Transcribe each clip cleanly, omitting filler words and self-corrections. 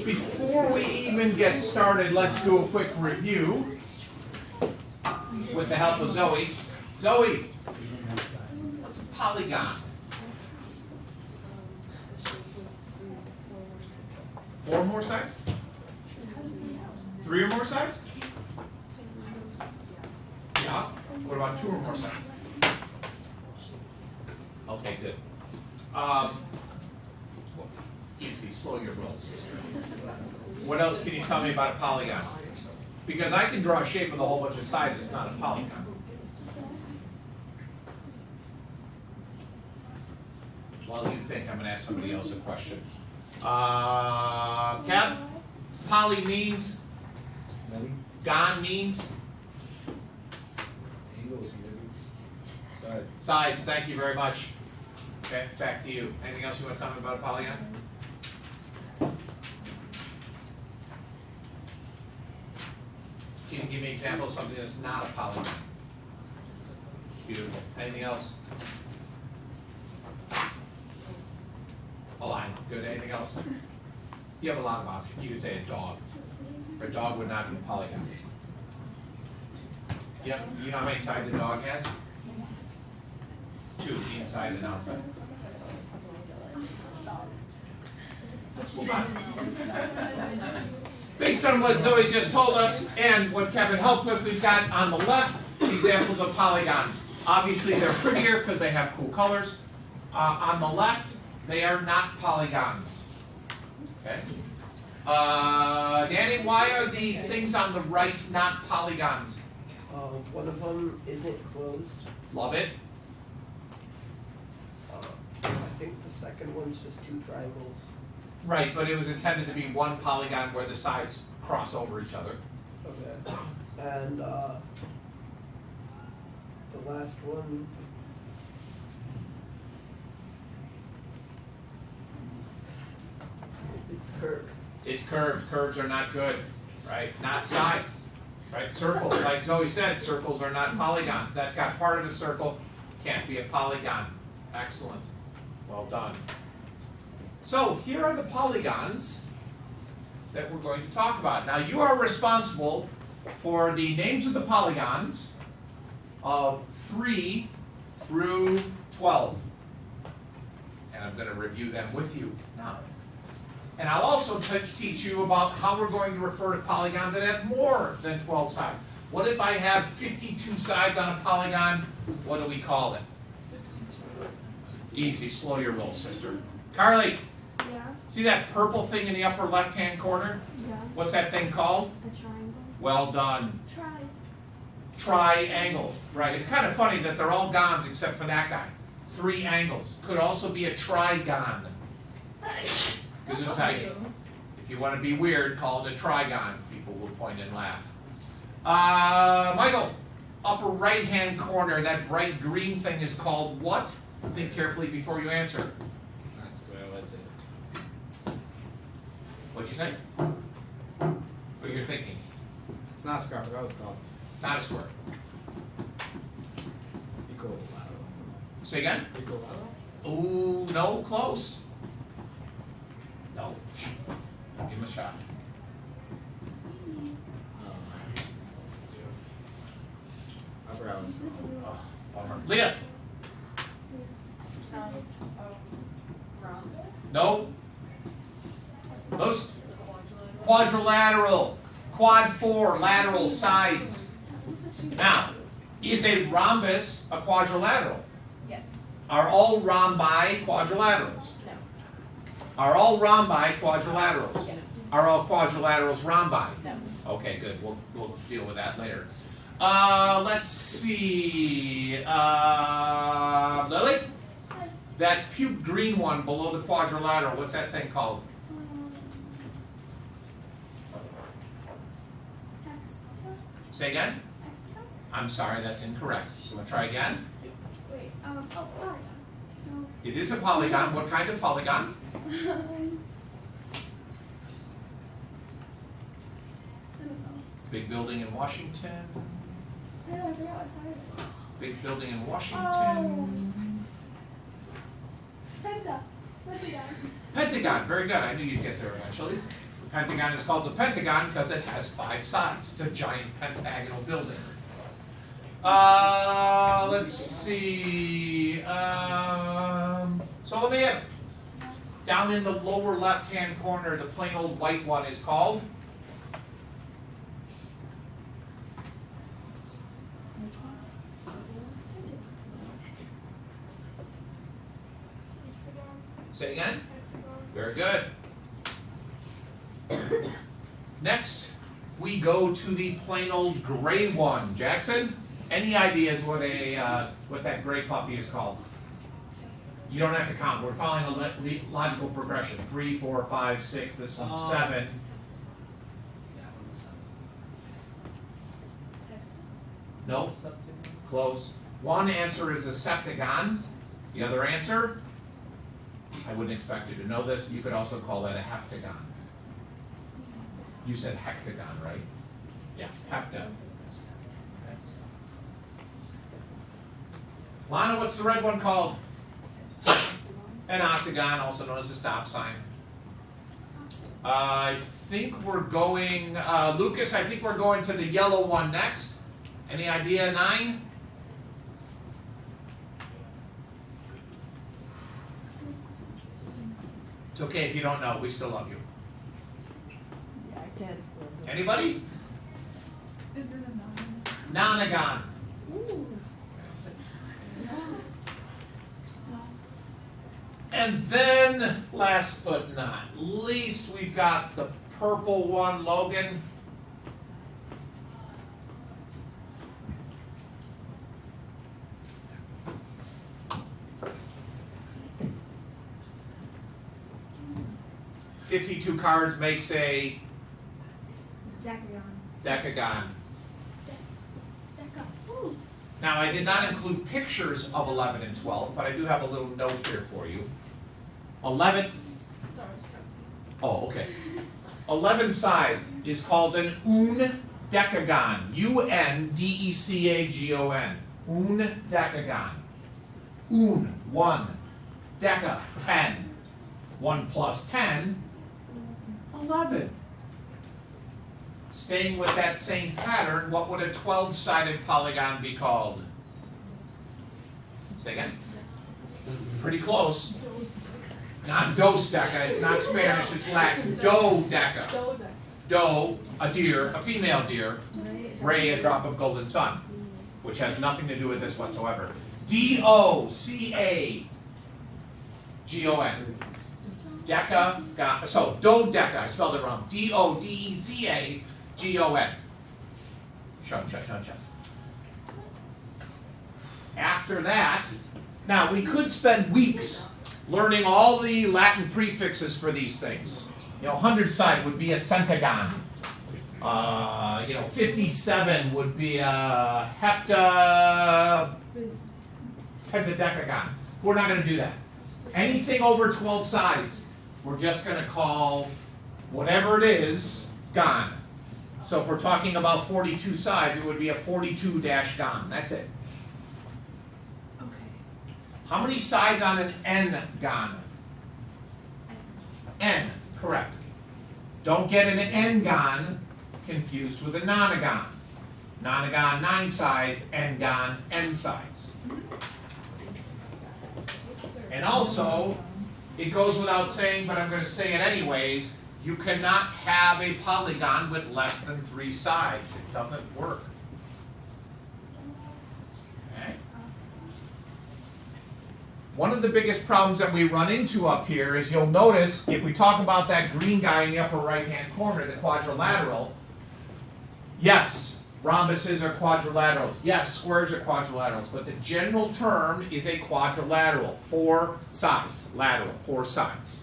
Before we even get started, let's do a quick review with the help of Zoe. Zoe, what's a polygon? 4 or more sides? 3 or more sides? Yeah. What about 2 or more sides? Okay, good. Easy, slow your roll, sister. What else can you tell me about a polygon? Because I can draw a shape with a whole bunch of sides, it's not a polygon. While you think, I'm going to ask somebody else a question. Kev, poly means? Gon means? Sides, thank you very much. Okay, back to you. Anything else you want to tell me about a polygon? Can you give me an example of something that's not a polygon? Beautiful. Anything else? A line. Good. Anything else? You have a lot of options. You could say a dog. A dog would not be a polygon. Yeah. You know how many sides a dog has? 2, inside and outside. Let's move on. Based on what Zoe just told us and what Kevin helped with, we've got on the left examples of polygons. Obviously they're prettier because they have cool colors. On the left, they are not polygons. Okay. Danny, why are the things on the right not polygons? One of them isn't closed. Love it. I think the second one's just 2 triangles. Right, but it was intended to be one polygon where the sides cross over each other. Okay. And the last one. It's curved. It's curved. Curves are not good, right? Not sides, right? Circles, like Zoe said, circles are not polygons. That's got part of a circle, can't be a polygon. Excellent. Well done. So here are the polygons that we're going to talk about. Now you are responsible for the names of the polygons of 3 through 12. And I'm going to review them with you now. And I'll also teach you about how we're going to refer to polygons that have more than 12 sides. What if I have 52 sides on a polygon? What do we call it? Easy, slow your roll, sister. Carly, Yeah. see that purple thing in the upper left-hand corner? Yeah. What's that thing called? A triangle. Well done. Try. Triangle. Right, it's kind of funny that they're all gons except for that guy. 3 angles. Could also be a trigon. Gesundheit. If you want to be weird, call it a trigon. People will point and laugh. Michael, upper right-hand corner, that bright green thing is called what? Think carefully before you answer. Not square, what's it? What'd you say? What you're thinking? It's not square, I forgot what it's called. Not a square. Equilateral. Say again? Equilateral? Ooh, no, close. No. Give him a shot. I forgot what it's called. Oh, bummer. Leah. No. Those quadrilateral, quad 4 lateral sides. Now, is a rhombus a quadrilateral? Yes. Are all rhombi quadrilaterals? No. Are all rhombi quadrilaterals? Yes. Are all quadrilaterals rhombi? No. Okay, good. We'll deal with that later. Let's see. Lily? That puke green one below the quadrilateral, what's that thing called? Say again? I'm sorry, that's incorrect. You want to try again? Wait. Polygon. No. It is a polygon. What kind of polygon? I don't know. Big building in Washington. I forgot what it is. Big building in Oh. Washington. Pentagon. Pentagon. Very good. I knew you'd get there eventually. Pentagon is called the Pentagon because it has 5 sides. It's a giant pentagonal building. Let's see. So let me in. Down in the lower left-hand corner, the plain old white one is called. Say again. Very good. Next, we go to the plain old gray one. Jackson, any ideas what that gray puppy is called? You don't have to count. We're following a logical progression. 3, 4, 5, 6. This one's 7. No. Close. One answer is a septagon. The other answer, I wouldn't expect you to know this. You could also call that a heptagon. You said hectagon, right? Yeah, hepta. Okay. Lana, what's the red one called? An octagon, also known as a stop sign. I think we're going, Lucas, I think we're going to the yellow one next. Any idea, 9? It's okay if you don't know, we still love you. Yeah, I can't. Anybody? Is it a 9? Nonagon. Ooh. And then, last but not least, we've got the purple one, Logan. $52 cards makes a Decagon. decagon. Deca. Ooh. Now, I did not include pictures of 11 and 12, but I do have a little note here for you. 11, Sorry, Scott. oh, okay. 11 sides is called an undecagon. U-N-D-E-C-A-G-O-N. Undecagon. 1. Deca, 10. 1 plus 10, 11. Staying with that same pattern, what would a 12-sided polygon be called? Say again? Pretty close. Not dos deca, it's not Spanish, it's Latin. Dodeca. Do, a deer, a female deer. Ray, a drop of golden sun, which has nothing to do with this whatsoever. D-O-C-A-G-O-N. Deca, so dodeca, I spelled it wrong. D-O-D-E-C-A-G-O-N. Shut. After that, now we could spend weeks learning all the Latin prefixes for these things. 100 side would be a centagon. 57 would be a heptadecagon. We're not going to do that. Anything over 12 sides, we're just going to call whatever it is, gon. So if we're talking about 42 sides, it would be a 42-gon. That's it. Okay. How many sides on an n-gon? N, correct. Don't get an n-gon confused with a nonagon. Nonagon, 9 sides, n-gon, n sides. And also, it goes without saying, but I'm going to say it anyways, you cannot have a polygon with less than 3 sides. It doesn't work. Okay? One of the biggest problems that we run into up here is you'll notice, if we talk about that green guy in the upper right-hand corner, the quadrilateral, yes, rhombuses are quadrilaterals. Yes, squares are quadrilaterals, but the general term is a quadrilateral. 4 sides, lateral, 4 sides.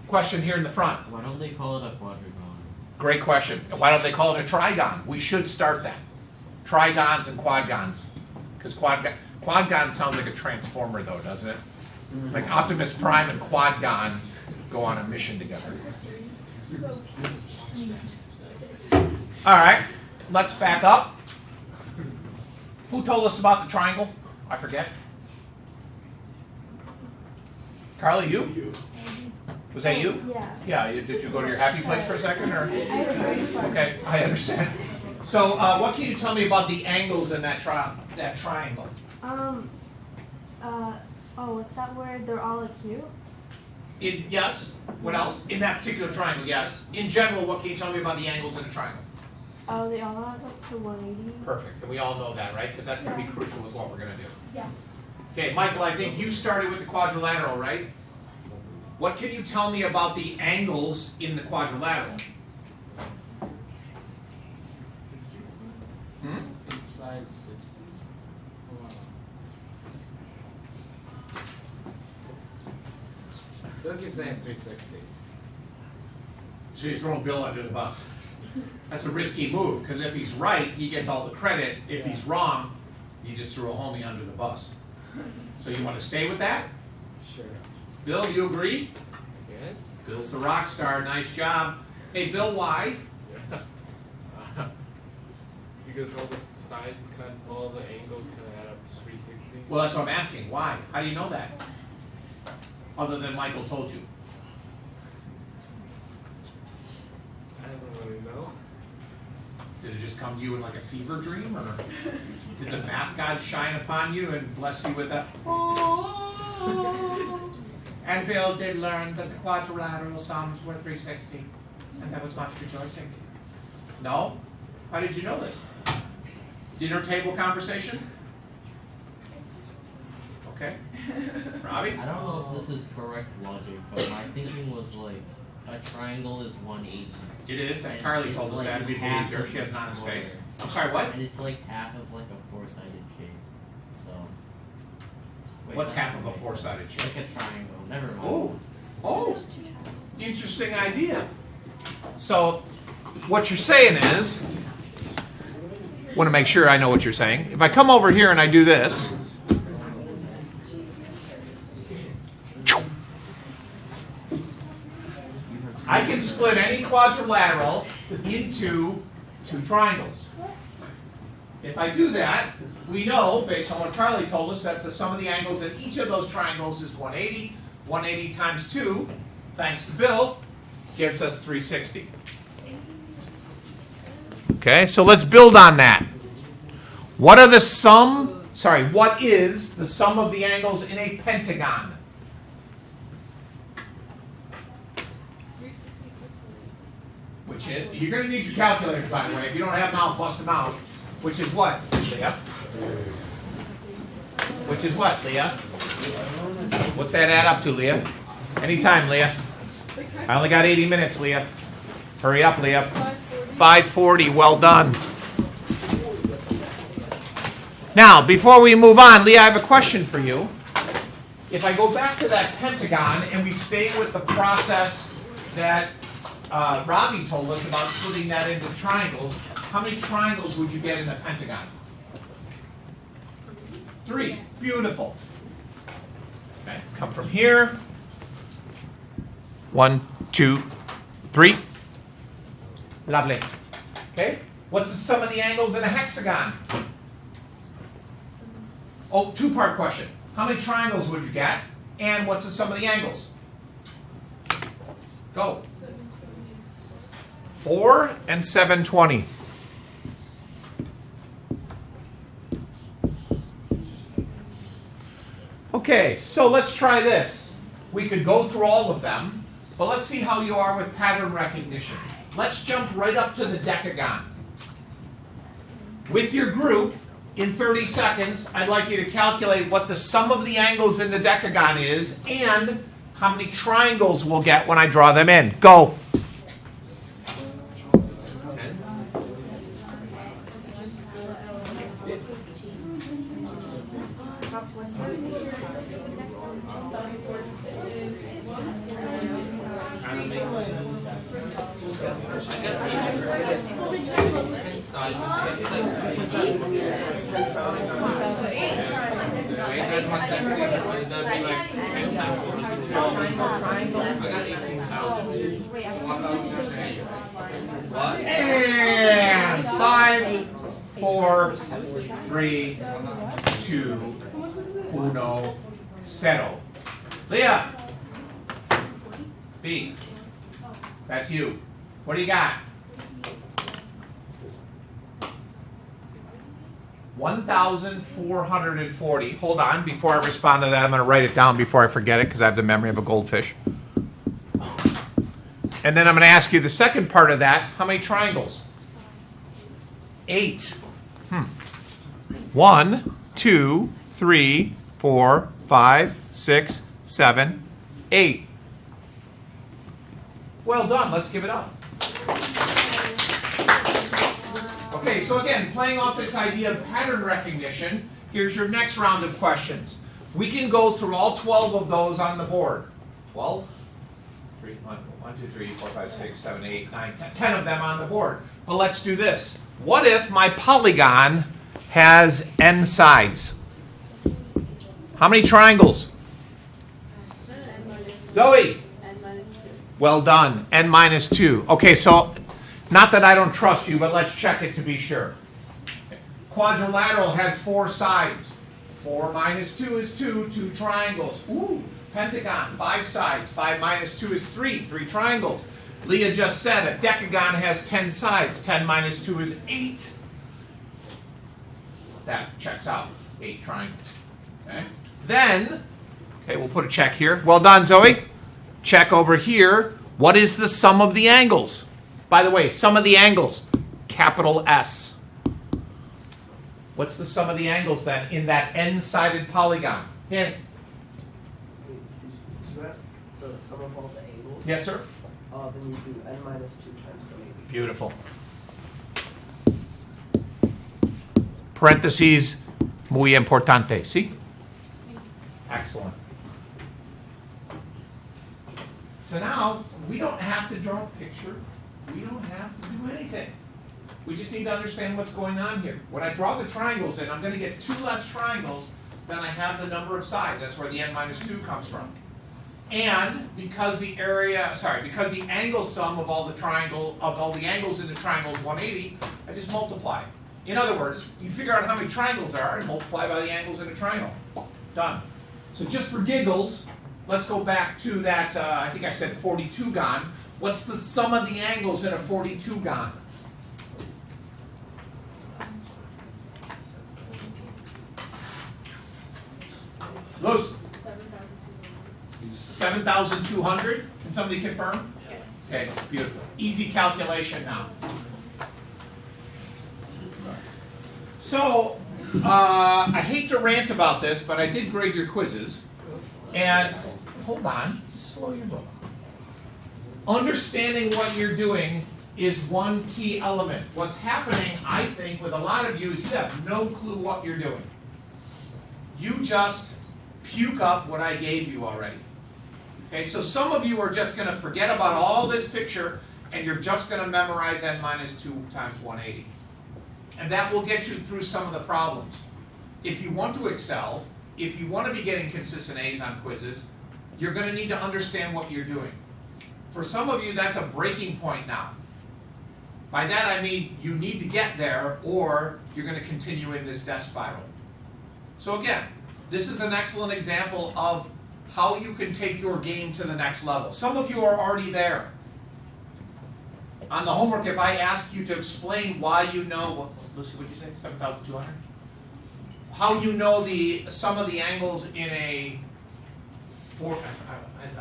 Question here in the front. Why don't they call it a quadrigon? Great question. Why don't they call it a trigon? We should start that. Trigons and quadgons. Because quadgon sounds like a transformer though, doesn't it? Like Optimus Prime and Quadgon go on a mission together. All right, let's back up. Who told us about the triangle? I forget. Carly, you? Was that you? Yeah. Yeah, did you go to your happy place for a second, or? I had a brain fart. Okay, I understand. So, what can you tell me about the angles in that triangle? Oh, what's that word? They're all acute? Yes, what else? In that particular triangle, yes. In general, what can you tell me about the angles in a triangle? Oh, they all have us to 180. Perfect, and we all know that, right? Because that's gonna be crucial with what we're gonna do. Yeah. Okay, Michael, I think you started with the quadrilateral, right? What can you tell me about the angles in the quadrilateral? Size 60. Bill keeps saying it's 360. So you're throwing Bill under the bus. That's a risky move, because if he's right, he gets all the credit. If he's wrong, you just threw a homie under the bus. So you want to stay with that? Sure. Bill, you agree? Yes. Bill's the rock star, nice job. Hey, Bill, why? Yeah. Because all the sides all the angles kind of add up to 360. Well, that's what I'm asking. Why? How do you know that? Other than Michael told you. I don't really know. Did it just come to you in like a fever dream, or did the math god shine upon you and bless you with that? Oh. And Bill did learn that the quadrilateral sums were 360, and there was much rejoicing. No? How did you know this? Dinner table conversation? Okay. Robbie? I don't know if this is correct logic, but my thinking was like a triangle is 180. It is, and And Carly it's told us like that. We half believed her. of She has the it on his square. face. I'm sorry, what? And it's like half of like a four-sided shape. So. Wait, What's not half of a right. four-sided shape? Like a triangle. Never mind. Oh, interesting idea. So, what you're saying is, want to make sure I know what you're saying. If I come over here and I do this, I can split any quadrilateral into two triangles. If I do that, we know, based on what Charlie told us, that the sum of the angles in each of those triangles is 180. 180 times 2, thanks to Bill, gives us 360. Okay, so let's build on that. What is the sum of the angles in a pentagon? 360 plus Which is, you're going to need your calculators, by the way. If you don't have them out, bust them out. Which is what, Leah? Which is what, Leah? What's that add up to, Leah? Anytime, Leah. I only got 80 minutes, Leah. Hurry up, Leah. 540, well done. Now, before we move on, Leah, I have a question for you. If I go back to that pentagon and we stay with the process that Robbie told us about splitting that into triangles, how many triangles would you get in a pentagon? 3. Beautiful. Okay, come from here. 1, 2, 3. Lovely. Okay, what's the sum of the angles in a hexagon? Oh, two-part question. How many triangles would you get? And what's the sum of the angles? Go. 4 and 720. Okay, so let's try this. We could go through all of them, but let's see how you are with pattern recognition. Let's jump right up to the decagon. With your group, in 30 seconds, I'd like you to calculate what the sum of the angles in the decagon is and how many triangles we'll get when I draw them in. Go. And 5, 4, 3, 2, 1, 0. Leah. B. That's you. What do you got? 1,440. Hold on, before I respond to that, I'm going to write it down before I forget it because I have the memory of a goldfish. And then I'm going to ask you the second part of that. How many triangles? 8. 1, 2, 3, 4, 5, 6, 7, 8. Well done. Let's give it up. Okay, so again, playing off this idea of pattern recognition, here's your next round of questions. We can go through all 12 of those on the board. 12? 1, 2, 3, 4, 5, 6, 7, 8, 9, 10. 10 of them on the board. But let's do this. What if my polygon has n sides? How many triangles? Zoe? Well done. N minus 2. Okay, so not that I don't trust you, but let's check it to be sure. Quadrilateral has 4 sides. 4 minus 2 is 2. 2 triangles. Ooh. Pentagon, 5 sides. 5 minus 2 is 3. 3 triangles. Leah just said a decagon has 10 sides. 10 minus 2 is 8. That checks out. 8 triangles. Okay. Then, okay, we'll put a check here. Well done, Zoe. Check over here. What is the sum of the angles? By the way, sum of the angles, capital S. What's the sum of the angles then in that n-sided polygon? Danny? Did you ask the sum of all the angles? Yes, sir? Then you do n minus 2 times 180. Beautiful. Parentheses, muy importante. See? Excellent. So now, we don't have to draw a picture. We don't have to do anything. We just need to understand what's going on here. When I draw the triangles in, I'm going to get 2 less triangles than I have the number of sides. That's where the n minus 2 comes from. And because the angle sum of all the angles in the triangle is 180, I just multiply. In other words, you figure out how many triangles there are and multiply by the angles in a triangle. Done. So just for giggles, let's go back to that, I think I said 42gon. What's the sum of the angles in a 42gon? Lucy? 7,200. Can somebody confirm? Yes. Okay, beautiful. Easy calculation now. So, I hate to rant about this, but I did grade your quizzes. And, hold on, just slow your roll. Understanding what you're doing is one key element. What's happening, I think, with a lot of you is you have no clue what you're doing. You just puke up what I gave you already. Okay, so some of you are just going to forget about all this picture and you're just going to memorize n minus 2 times 180. And that will get you through some of the problems. If you want to excel, if you want to be getting consistent A's on quizzes, you're going to need to understand what you're doing. For some of you, that's a breaking point now. By that I mean you need to get there or you're going to continue in this death spiral. So again, this is an excellent example of how you can take your game to the next level. Some of you are already there. On the homework, if I ask you to explain why you know, Lucy, what did you say, 7,200? How you know the sum of the angles in a,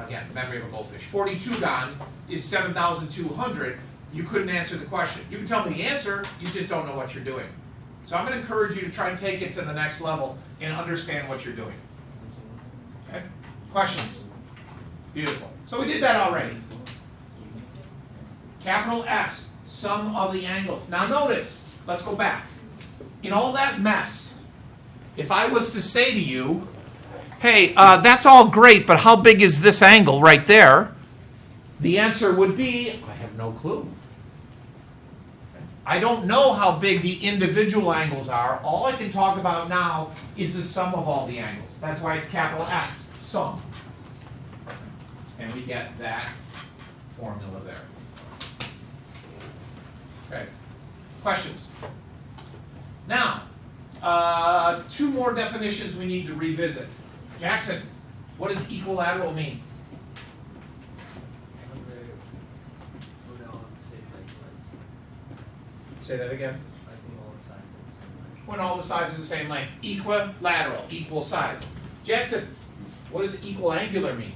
again, memory of a goldfish, 42gon is 7,200, you couldn't answer the question. You can tell me the answer, you just don't know what you're doing. So I'm going to encourage you to try and take it to the next level and understand what you're doing. Okay? Questions? Beautiful. So we did that already. Capital S, sum of the angles. Now notice, let's go back. In all that mess, if I was to say to you, hey, that's all great, but how big is this angle right there? The answer would be, I have no clue. I don't know how big the individual angles are. All I can talk about now is the sum of all the angles. That's why it's capital S, sum. And we get that formula there. Okay. Questions? Now, 2 more definitions we need to revisit. Jackson, what does equilateral mean? Say that again. I think all the sides are the same. When all the sides are the same length. Equilateral, equal sides. Jackson, what does equiangular mean?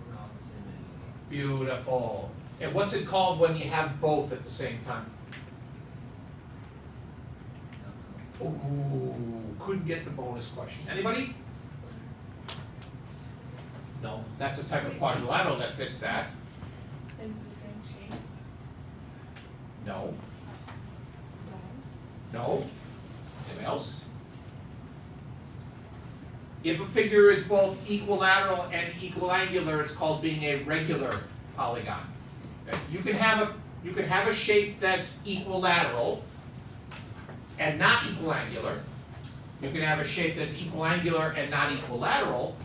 We're all the same angle. Beautiful. And what's it called when you have both at the same time? Ooh, couldn't get the bonus question. Anybody? No, that's a type of quadrilateral that fits that. In the same shape. No. No. Anything else? If a figure is both equilateral and equiangular, it's called being a regular polygon. Okay? You can have a shape that's equilateral and not equiangular. You can have a shape that's equiangular and not equilateral,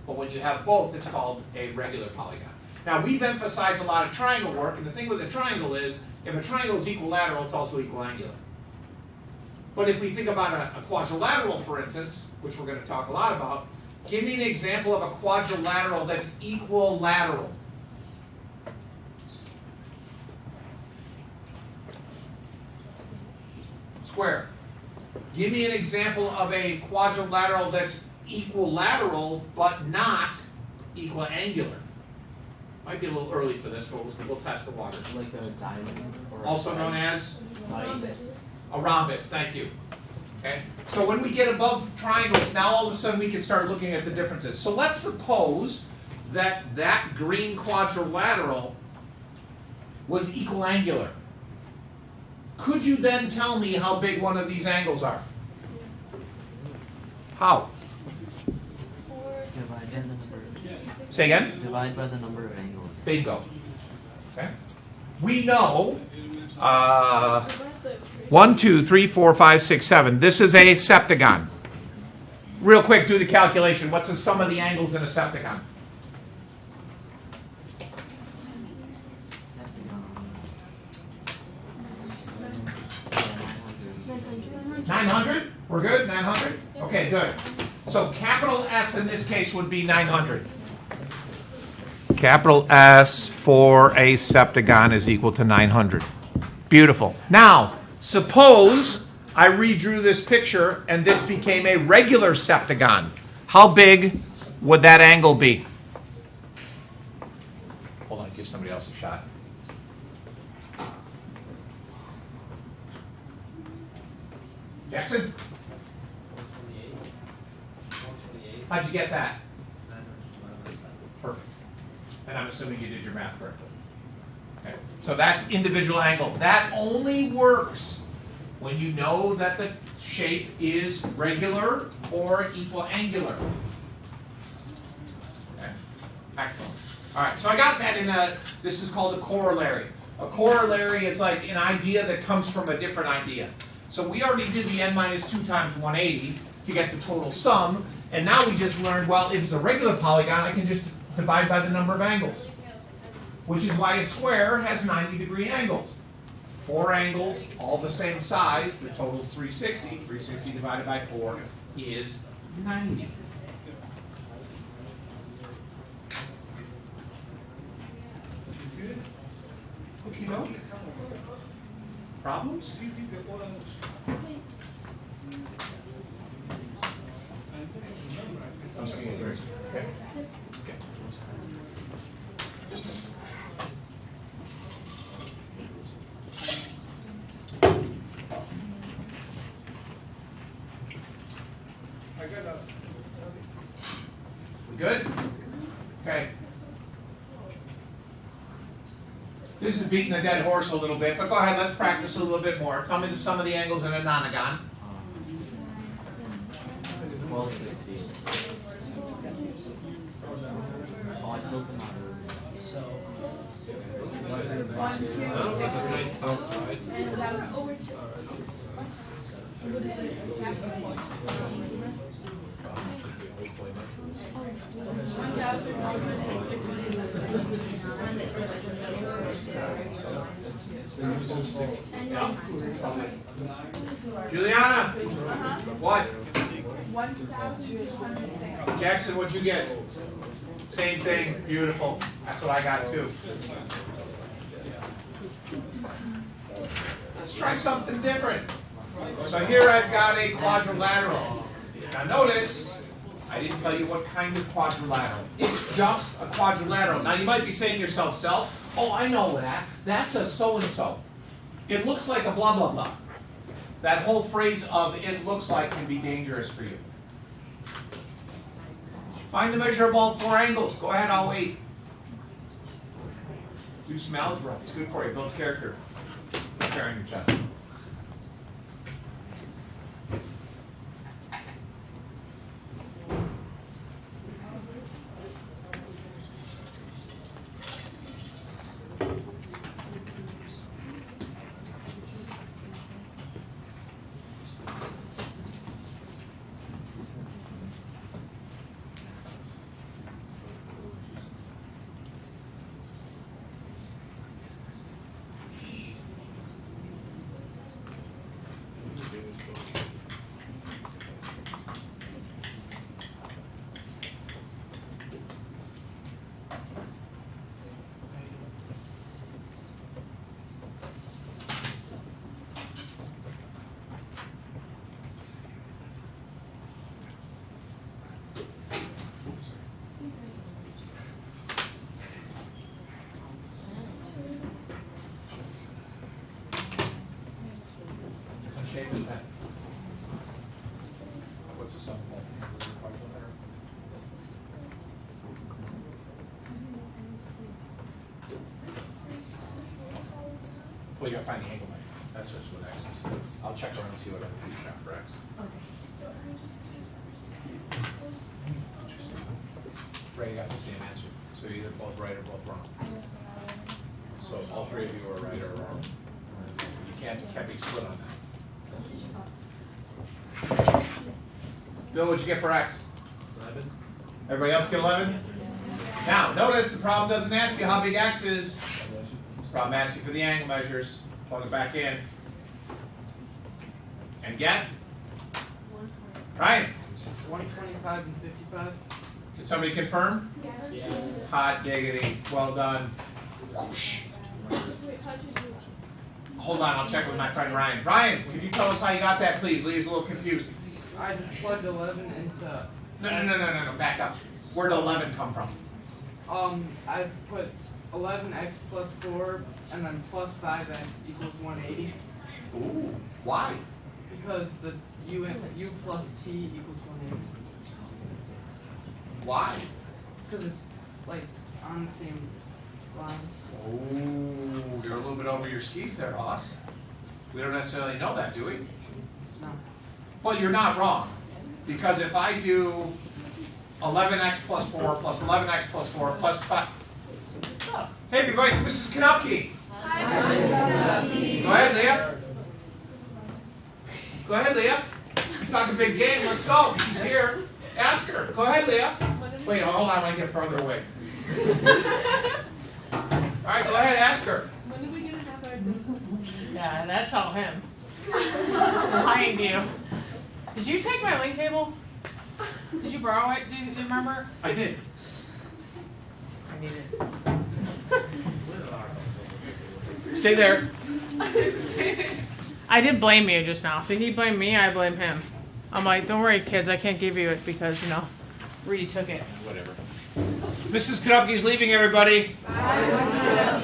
but when you have both, it's called a regular polygon. Now, we've emphasized a lot of triangle work, and the thing with a triangle is, if a triangle is equilateral, it's also equiangular. But if we think about a quadrilateral, for instance, which we're going to talk a lot about, give me an example of a quadrilateral that's equilateral. Square. Give me an example of a quadrilateral that's equilateral but not equiangular. Might be a little early for this, but we'll test the water. Like a diamond or Also known as Rhombus. a rhombus, thank you. Okay? So when we get above triangles, now all of a sudden we can start looking at the differences. So let's suppose that that green quadrilateral was equiangular. Could you then tell me how big one of these angles are? How? Divide by the number. Say again? Divide by the number of angles. Bingo. Okay? We know 1, 2, 3, 4, 5, 6, 7. This is a septagon. Real quick, do the calculation. What's the sum of the angles in a septagon? Septagon. 900? We're good? 900? Okay, good. So capital S in this case would be 900. Capital S for a septagon is equal to 900. Beautiful. Now, suppose I redrew this picture and this became a regular septagon. How big would that angle be? Hold on, give somebody else a shot. Jackson? 128. 128. How'd you get that? 900. Perfect. And I'm assuming you did your math correctly. Okay. So that's individual angle. That only works when you know that the shape is regular or equiangular. Okay. Excellent. All right, so I got that this is called a corollary. A corollary is like an idea that comes from a different idea. So we already did the n minus 2 times 180 to get the total sum, and now we just learned, well, if it's a regular polygon, I can just divide by the number of angles, which is why a square has 90-degree angles. 4 angles, all the same size, the total is 360. 360 divided by 4 is 90. Okie dokie. Problems? I'm saying it, okay. Okay. We good? Okay. This is beating a dead horse a little bit, but go ahead, let's practice a little bit more. Tell me the sum of the angles in a nonagon. 1260. Oh, I filled them out. 1, 2, 6, and about over 2. What is the capital? 1,260. Juliana, what? 1,260. Jackson, what'd you get? Same thing, beautiful. That's what I got too. Let's try something different. So here I've got a quadrilateral. Now notice, I didn't tell you what kind of quadrilateral. It's just a quadrilateral. Now you might be saying to yourself, oh, I know that. That's a so-and-so. It looks like a blah, blah, blah. That whole phrase of it looks like can be dangerous for you. Find the measure of all four angles. Go ahead, I'll wait. Do some algebra. It's good for you. Builds character. Put hair on your chest. What shape is that? What's the sum of all? What's the quadrilateral? Well, you gotta find the angle, Mike. That's just what X is. I'll check around and see what other people have for X. Ray, you got the same answer. So you're either both right or both wrong. So all three of you are right or wrong. You can't be split on that. Bill, what'd you get for X? 11. Everybody else get 11? Now, notice the problem doesn't ask you how big X is. The problem asks you for the angle measures. Plug it back in. And get? Ryan, 125 and 55. can somebody confirm? Yeah. Hot diggity. Well done. Hold on, I'll check with my friend Ryan. Ryan, could you tell us how you got that, please? Lee's a little confused. I just plugged 11 into. No, back up. Where'd 11 come from? I put 11x plus 4 and then plus 5x equals 180 Ooh, why? because the u plus t equals 180 Why? because it's like on the same line. Oh, you're a little bit over your skis there, Ross. We don't necessarily know that, do we? No. Well, you're not wrong. Because if I do 11x plus 4 plus 11x plus 4 plus 5. Oh, hey, everybody, it's Mrs. Knupke. Hi, Go ahead, Leah. Go ahead, Leah. You're talking big game. Let's go. She's here. Ask her. Go ahead, Leah. Wait, hold on. I want to get further away. All right, go ahead. Ask her. When are we going to have our dinner? Yeah, that's all him. Behind you. Did you take my link cable? Did you borrow it? Do you remember? I did. I need it. Stay there. I did blame you just now. So he blamed me, I blame him. I'm like, don't worry, kids, I can't give you it because, Reedy took it. Whatever. Mrs. Knupke's leaving, everybody. So are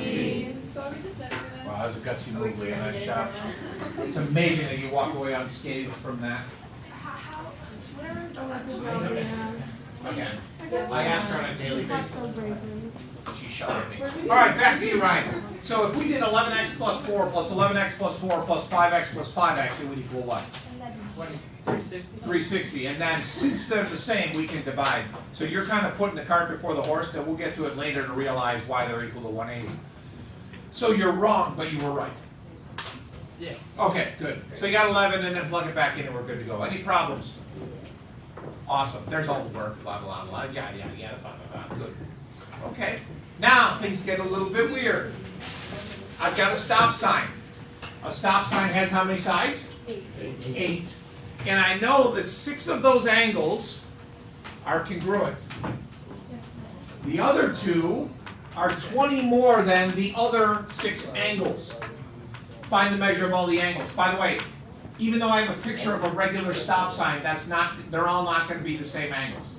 we just never gonna? Wow, that was a gutsy move, Leah. Nice job. It's amazing that you walk away unscathed from that. Okay. I ask her on a daily basis. So bravely. She shot me. All right, back to you, Ryan. So if we did 11x plus 4 plus 11x plus 4 plus 5x plus 5x, it would equal what? 360. 360. And then since they're the same, we can divide. So you're kind of putting the cart before the horse, then we'll get to it later to realize why they're equal to 180. So you're wrong, but you were right. Yeah. Okay, good. So you got 11 and then plug it back in and we're good to go. Any problems? Awesome. There's all the work, blah, blah, blah, yada, yada, yada, blah, blah, blah. Good. Okay. Now things get a little bit weird. I've got a stop sign. A stop sign has how many sides? 8. And I know that 6 of those angles are congruent. The other 2 are 20 more than the other 6 angles. find the measure of all the angles. By the way, even though I have a picture of a regular stop sign, they're all not gonna be the same angles.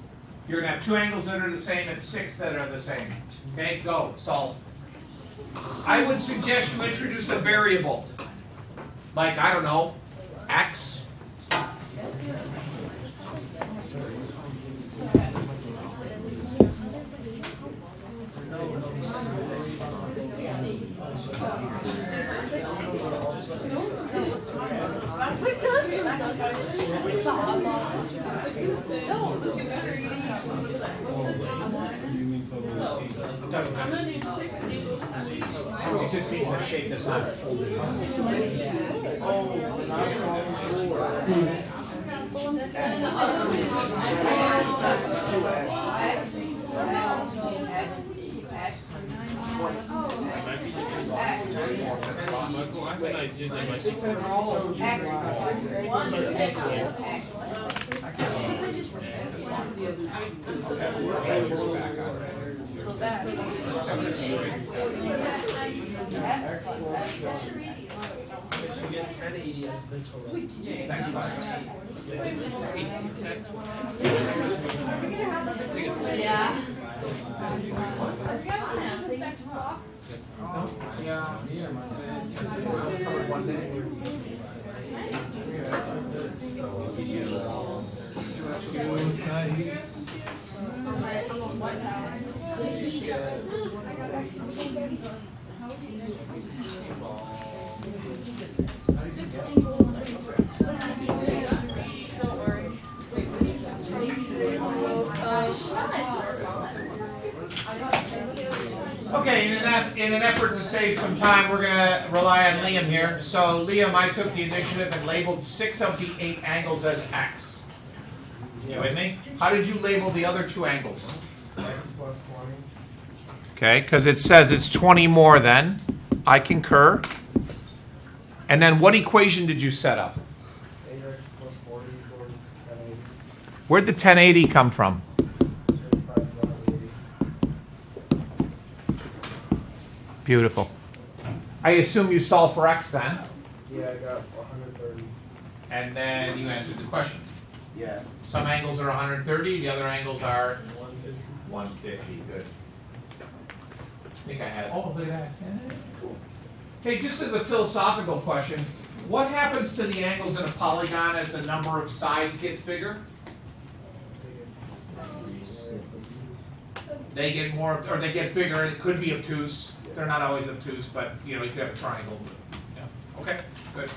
You're gonna have 2 angles that are the same and 6 that are the same. Okay, go, solve. I would suggest you introduce a variable. Like, I don't know, x. Doesn't matter. It just means a shape that's not folded. Michael, I have an idea that might It should get 1080 as the total. Next slide. Okay, in an effort to save some time, we're gonna rely on Liam here. So Liam, I took the initiative and labeled 6 of the 8 angles as X. You with me? How did you label the other 2 angles? X plus 20. Okay, because it says it's 20 more than. I concur. And then what equation did you set up? 8x plus 40 equals 1080. Where'd the 1080 come from? 6 times 180. Beautiful. I assume you solve for X then, Yeah, I got 130. and then you answered the question. Yeah. Some angles are 130, the other angles are 150. 150. Good. I think I had it. Oh, look at that. Yeah, cool. Hey, just as a philosophical question, what happens to the angles in a polygon as the number of sides gets bigger? They get more, or they get bigger. It could be obtuse. They're not always obtuse, but you could have a triangle. Yeah. Okay, good.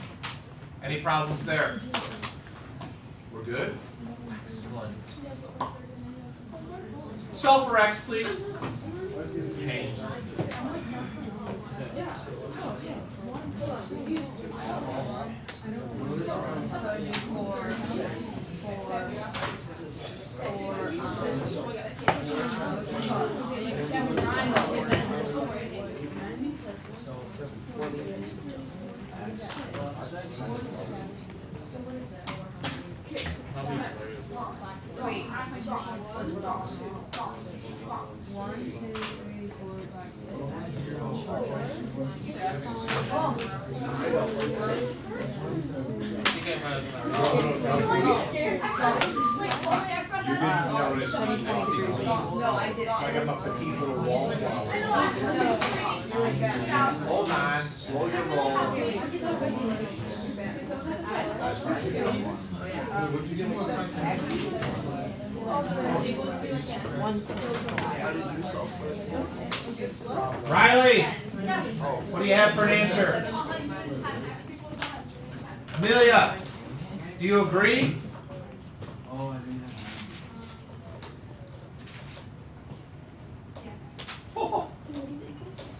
Any problems there? We're good? Excellent. Solve for X, please. Okay. You didn't notice the like I'm a petite little wallflower. Hold on, slow your roll. Riley, what do you have for an answer? Amelia, do you agree?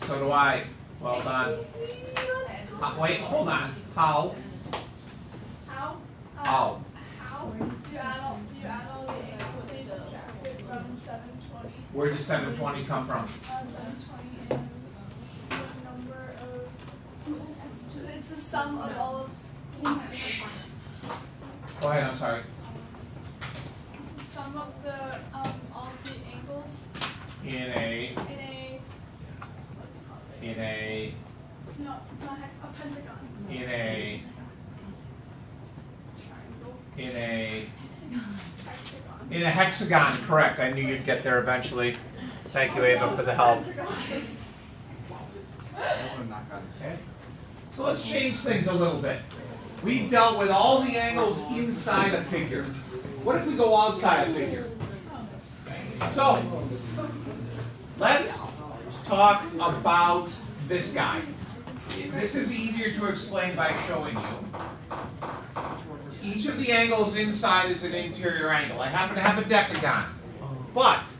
So do I. Well done. Wait, hold on. How? How? How? How? You add all the angles and you subtract it from 720. Where did 720 come from? 720 is the number of, it's the sum of all of, Go ahead, I'm sorry. it's the sum of the, all of the angles In a, in a, in a, No, it's not a pentagon. in a hexagon, correct. I knew you'd get there eventually. Thank you, Ava, for the help. Okay. So let's change things a little bit. We've dealt with all the angles inside a figure. What if we go outside a figure? So, let's talk about this guy. This is easier to explain by showing you. Each of the angles inside is an interior angle. I happen to have a decagon. But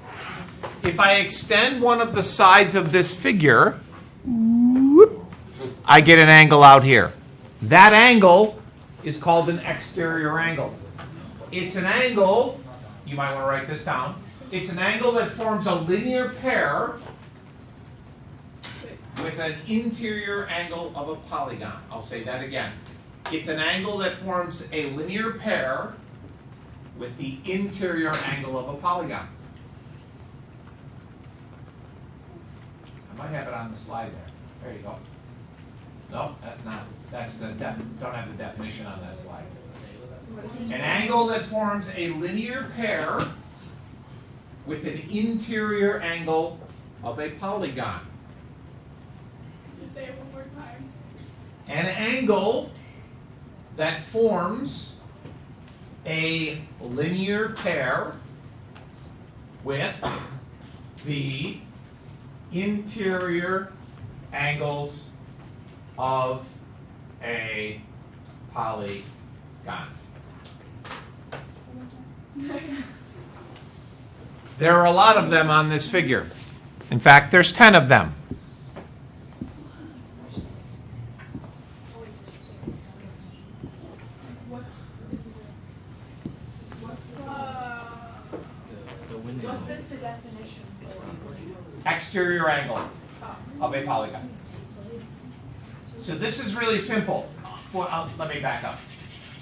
if I extend one of the sides of this figure, I get an angle out here. That angle is called an exterior angle. It's an angle, you might want to write this down, it's an angle that forms a linear pair with an interior angle of a polygon. I'll say that again. It's an angle that forms a linear pair with the interior angle of a polygon. I might have it on the slide there. There you go. No, that's not. That's the don't have the definition on that slide. An angle that forms a linear pair with an interior angle of a polygon. Just say it one more time. An angle that forms a linear pair with the interior angles of a polygon. There are a lot of them on this figure. In fact, there's 10 of them. What's this the definition for? Exterior angle of a polygon. So this is really simple. Well, let me back up.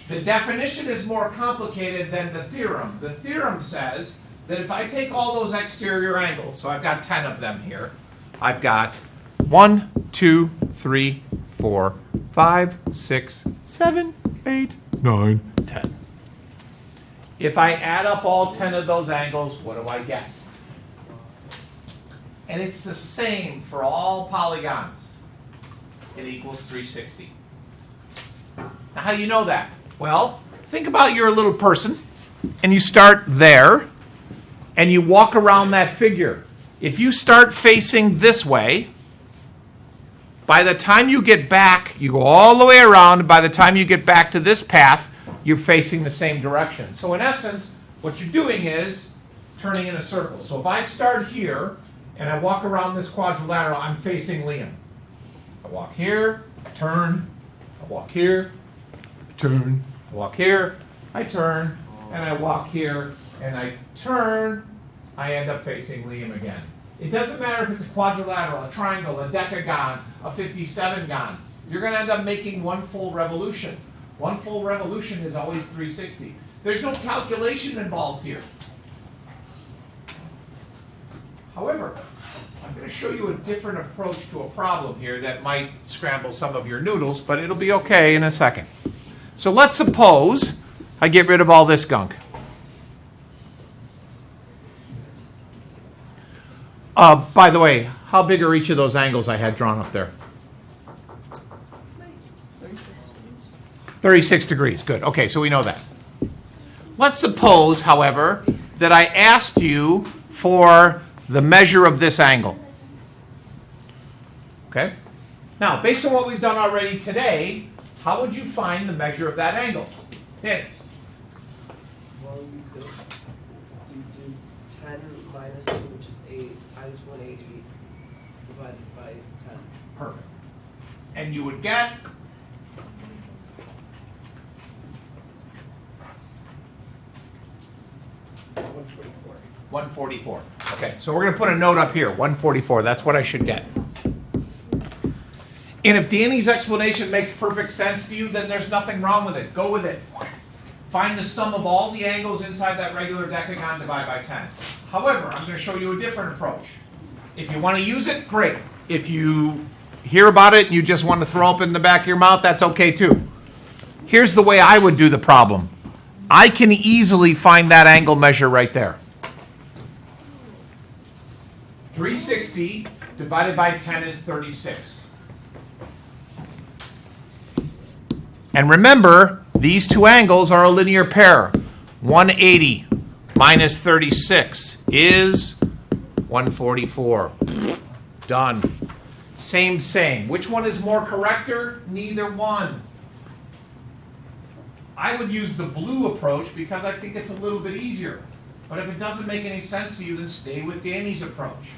The definition is more complicated than the theorem. The theorem says that if I take all those exterior angles, so I've got 10 of them here. I've got 1, 2, 3, 4, 5, 6, 7, 8, 9, 10. If I add up all 10 of those angles, what do I get? And it's the same for all polygons. It equals 360. Now, how do you know that? Well, think about you're a little person, and you start there, and you walk around that figure. If you start facing this way, by the time you get back, you go all the way around, and by the time you get back to this path, you're facing the same direction. So in essence, what you're doing is turning in a circle. So if I start here, and I walk around this quadrilateral, I'm facing Liam. I walk here, I turn, I walk here, I turn, I walk here, I turn, and I walk here, and I turn, I end up facing Liam again. It doesn't matter if it's a quadrilateral, a triangle, a decagon, a 57gon. You're going to end up making one full revolution. One full revolution is always 360. There's no calculation involved here. However, I'm going to show you a different approach to a problem here that might scramble some of your noodles, but it'll be okay in a second. So let's suppose I get rid of all this gunk. By the way, how big are each of those angles I had drawn up there? 36 degrees. Good. Okay, so we know that. Let's suppose, however, that I asked you for the measure of this angle. Okay? Now, based on what we've done already today, how would you find the measure of that angle? Hit. Well, you do 10 minus 2, which is 8, times 180, divided by 10. Perfect. And you would get 144. 144. Okay, so we're going to put a note up here, 144. That's what I should get. And if Danny's explanation makes perfect sense to you, then there's nothing wrong with it. Go with it. Find the sum of all the angles inside that regular decagon, divide by 10. However, I'm going to show you a different approach. If you want to use it, great. If you hear about it and you just want to throw up in the back of your mouth, that's okay too. Here's the way I would do the problem. I can easily find that angle measure right there. 360 divided by 10 is 36. And remember, these two angles are a linear pair. 180 minus 36 is 144. Done. Same. Which one is more corrector? Neither one. I would use the blue approach because I think it's a little bit easier. But if it doesn't make any sense to you, then stay with Danny's approach.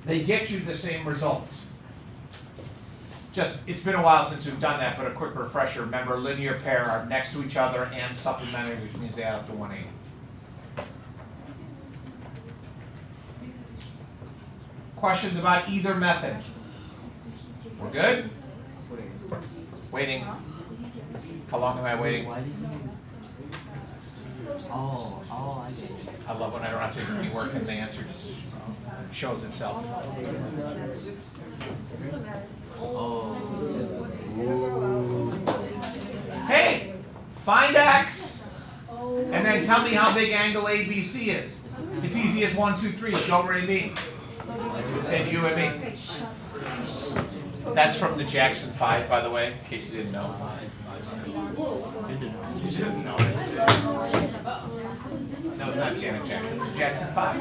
They get you the same results. Just, it's been a while since we've done that, but a quick refresher. Remember, linear pair are next to each other and supplementary, which means they add up to 180. Questions about either method? We're good? Waiting. How long am I waiting? Why did you? Oh, I see. I love when I don't have to do any work and the answer just shows itself. Oh. Hey, find X, and then tell me how big angle ABC is. It's easy as 1, 2, 3. Go Ray me. And you and me. That's from the Jackson 5, by the way, in case you didn't know. Good to know. You just know it. No, it's not Janet Jackson. It's Jackson 5.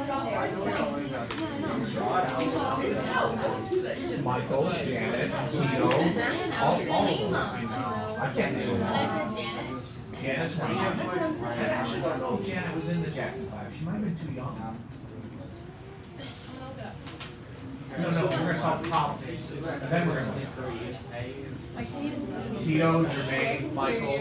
Michael, Janet, Tito, all of them. I can't do it. Janet's one. And actually, I don't know if Janet was in the Jackson 5. She might have been too young. No, we're going to solve politics. And then we're going to Tito, Jermaine, Michael.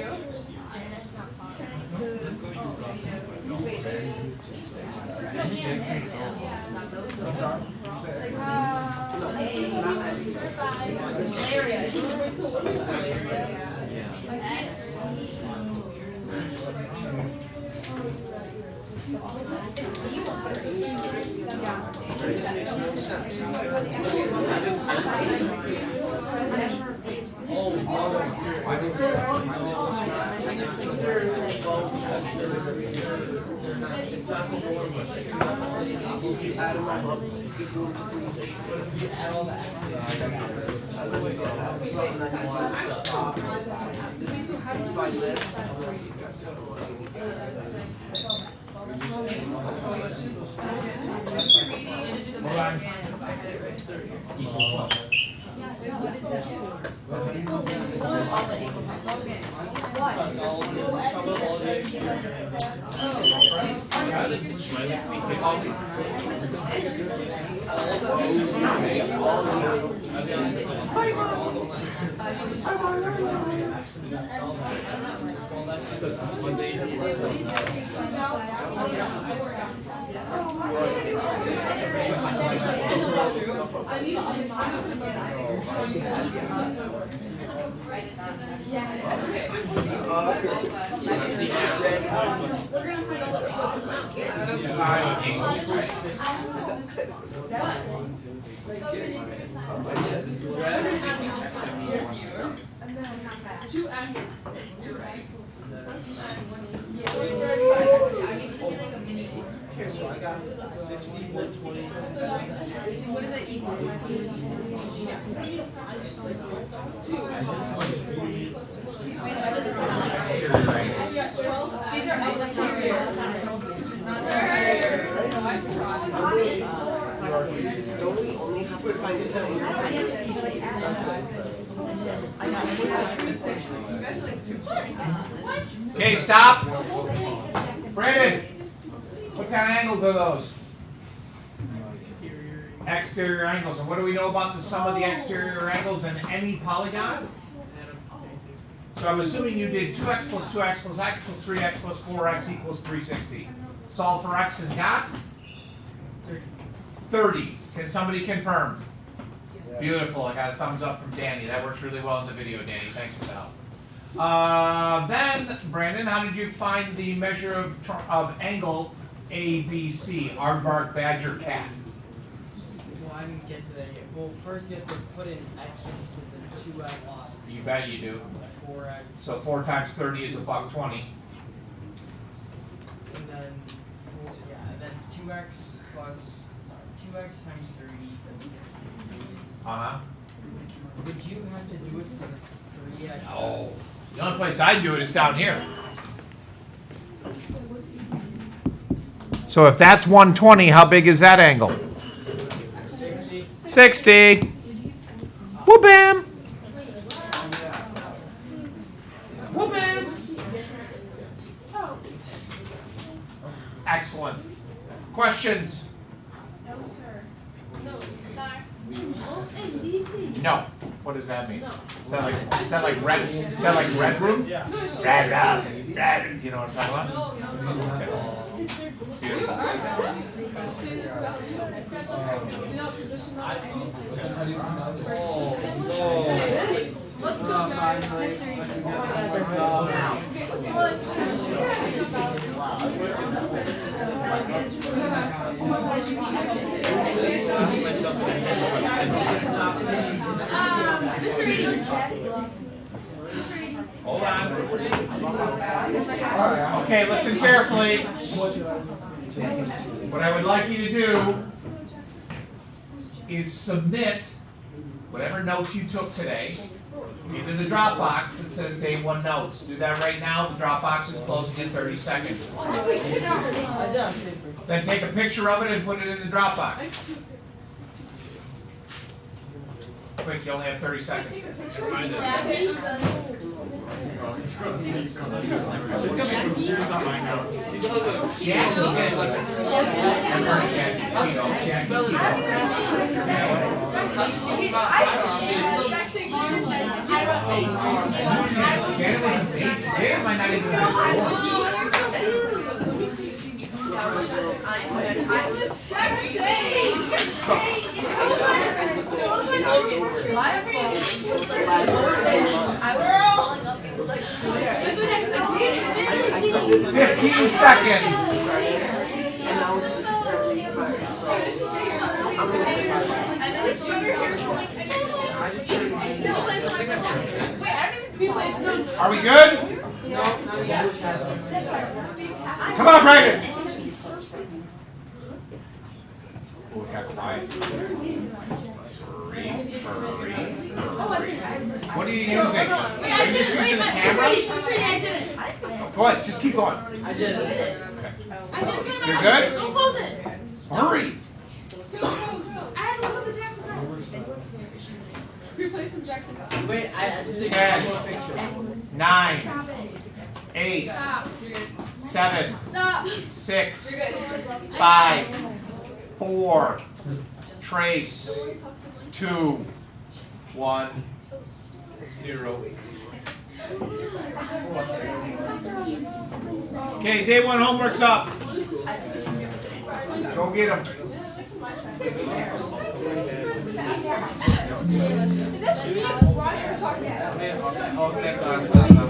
What does it equal? These are exterior. Don't we only have to find the Okay, stop. Brandon, what kind of angles are those? Exterior angles. And what do we know about the sum of the exterior angles in any polygon? So I'm assuming you did 2x plus 2x plus x plus 3x plus 4x equals 360. Solve for x and got 30. Can somebody confirm? Beautiful. I got a thumbs up from Danny. That works really well in the video, Danny. Thanks for the help. Then, Brandon, how did you find the measure of angle ABC? Aardvark, badger, cat. I didn't get to that yet. Well, first you have to put in x into the 2x, You bet you do. 4x, So 4 times 30 is $1.20. and then 4, yeah, and then 2x plus 2x times 30. Uh-huh. Would you have to do it for 3x? No. The only place I do it is down here. So if that's 120, how big is that angle? 60. 60. Whoop-bam. Whoop-bam. Excellent. Questions? No, sir. No, back. In DC. No. What does that mean? Is that like red? Is that like red room? Yeah. Red room. Red. You know what I'm talking about? Okay. Beautiful. Let's go, guys. Mr. Eady. Mr. Eady. Hold on. Okay, listen carefully. What I would like you to do is submit whatever notes you took today into the Dropbox that says Day 1 Notes. Do that right now. The Dropbox is closing in 30 seconds. Then take a picture of it and put it in the Dropbox. Quick, you only have 30 seconds. Janet might not even be 15 seconds. And now it's apparently expired, so I'm gonna say Are we good? No, not yet. Come on, Brandon. Oh, it got quiet. What are you using? Wait, Are you just using the camera? I did it. Go ahead, just keep going. I did it. I did it. You're good? Don't close it. Hurry. I have to look at the Jackson Five. Replace some Jackson Five. Wait, I have to take 10, one more picture. 9, 8, Stop. 7, Stop. 6, You're good. 5, 4, trace, 2, 1, 0. Okay, Day 1 homework's up. Go get them. That's me. Why are you talking? I'll step on.